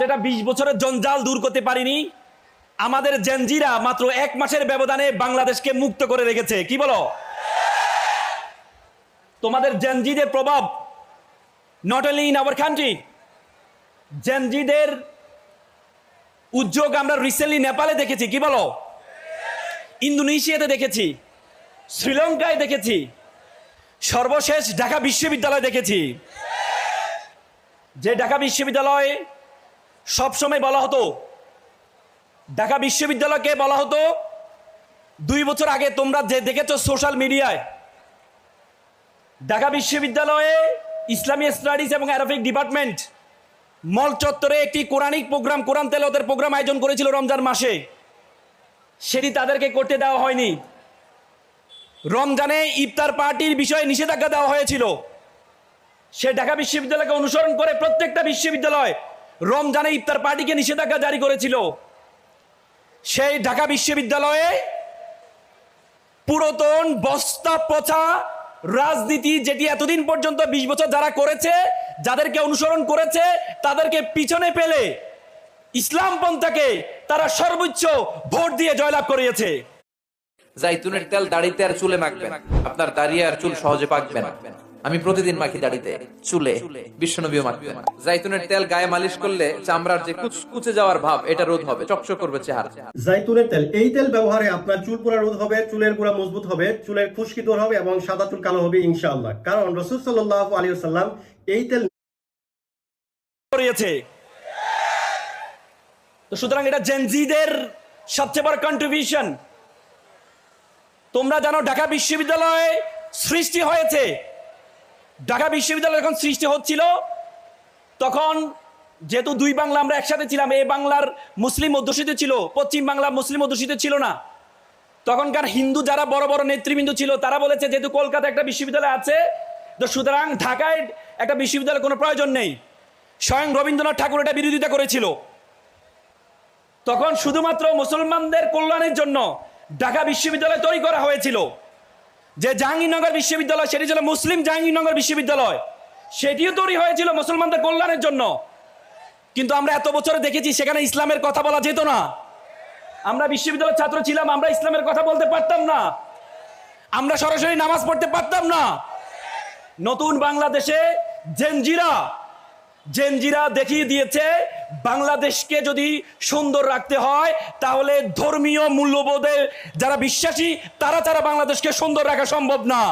যেটা 20 বছরের জঞ্জাল দূর করতে পারিনি, আমাদের জেনজিরা মাত্র 1 মাসের ব্যবধানে বাংলাদেশকে মুক্ত করে রেখেছে। কি বলো? তোমাদের জেনজিদের প্রভাব not only in our country, জেনজিদের উদ্যোগ আমরা রিসেন্টলি নেপালে দেখেছি। কি বলো? ইন্দোনেশিয়াতে দেখেছি, শ্রীলঙ্কায় দেখেছি, সর্বশেষ ঢাকা বিশ্ববিদ্যালয় দেখেছি। যে ঢাকা বিশ্ববিদ্যালয় সবসময় বলা হতো, ঢাকা বিশ্ববিদ্যালয়কে বলা হতো 2 বছর আগে তোমরা যে দেখেছো সোশ্যাল মিডিয়ায়, ঢাকা বিশ্ববিদ্যালয়ে ইসলামী স্টাডিজ এবং অ্যারাবিক ডিপার্টমেন্ট মল চত্বরে একটি কোরআনিক প্রোগ্রাম, কোরআন তেলাওয়াতের প্রোগ্রাম আয়োজন করেছিল রমজান মাসে। সেটি তাদেরকে করতে দেওয়া হয়নি। রমজানে ইফতার পার্টির বিষয়ে নিষেধাজ্ঞা দেওয়া হয়েছিল। সে ঢাকা বিশ্ববিদ্যালয়কে অনুসরণ করে প্রত্যেকটা বিশ্ববিদ্যালয় রমজানে ইফতার পার্টিকে নিষেধাজ্ঞা জারি করেছিল। সেই ঢাকা বিশ্ববিদ্যালয়ে পুরাতন বস্তা পচা রাজনীতি, যেটি এতদিন পর্যন্ত 20 বছর যারা করেছে, যাদেরকে অনুসরণ করেছে, তাদেরকে পিছনে ফেলে ইসলাম পন্থাকে তারা সর্বোচ্চ ভোট দিয়ে জয়লাভ করিয়েছে। জাইতুনের তেল দাড়িতে আর চুলে মাখবেন, আপনার দাড়ি আর চুল সহজে পাকবে না। আমি প্রতিদিন মাখি দাড়িতে, চুলে, বিশ্বনবীও মাখতেন। জাইতুনের তেল গায়ে মালিশ করলে চামড়ার যে কুচে যাওয়ার ভাব, এটা রোধ হবে, চকচক করবে চেহারা। জাইতুনের তেল, এই তেল ব্যবহারে আপনার চুল পোড়া রোধ হবে, চুলের গোড়া মজবুত হবে, চুলের খুশকি দূর হবে এবং সাদা চুল কালো হবে ইনশাআল্লাহ। কারণ রাসূল সাল্লাল্লাহু আলাইহি ওয়াসাল্লাম এই তেল করিয়েছে। তো সুতরাং এটা জেনজিদের সবচেয়ে বড় কন্ট্রিবিউশন। তোমরা জানো ঢাকা বিশ্ববিদ্যালয়ে সৃষ্টি হয়েছে। ঢাকা বিশ্ববিদ্যালয় যখন সৃষ্টি হচ্ছিল, তখন যেহেতু 2 বাংলা আমরা একসাথে ছিলাম, এই বাংলার মুসলিম অধ্যুষিত ছিল, পশ্চিম বাংলা মুসলিম অধ্যুষিত ছিল না। তখনকার হিন্দু যারা বড় বড় নেতৃবৃন্দ ছিল, তারা বলেছে যেহেতু কলকাতা একটা বিশ্ববিদ্যালয় আছে, তো সুতরাং ঢাকায় একটা বিশ্ববিদ্যালয়ের কোনো প্রয়োজন নেই। স্বয়ং রবীন্দ্রনাথ ঠাকুর এটা বিরোধিতা করেছিল। তখন শুধুমাত্র মুসলমানদের কল্যাণের জন্য ঢাকা বিশ্ববিদ্যালয় তৈরি করা হয়েছিল। যে জাহাঙ্গীরনগর বিশ্ববিদ্যালয়, সেটি ছিল মুসলিম জাহাঙ্গীরনগর বিশ্ববিদ্যালয়, সেটিও তৈরি হয়েছিল মুসলমানদের কল্যাণের জন্য। কিন্তু আমরা এত বছরে দেখেছি সেখানে ইসলামের কথা বলা যেত না। আমরা বিশ্ববিদ্যালয়ের ছাত্র ছিলাম, আমরা ইসলামের কথা বলতে পারতাম না, আমরা সরাসরি নামাজ পড়তে পারতাম না। নতুন বাংলাদেশে জেনজিরা দেখিয়ে দিয়েছে, বাংলাদেশকে যদি সুন্দর রাখতে হয় তাহলে ধর্মীয় মূল্যবোধে যারা বিশ্বাসী তারা ছাড়া বাংলাদেশকে সুন্দর রাখা সম্ভব না।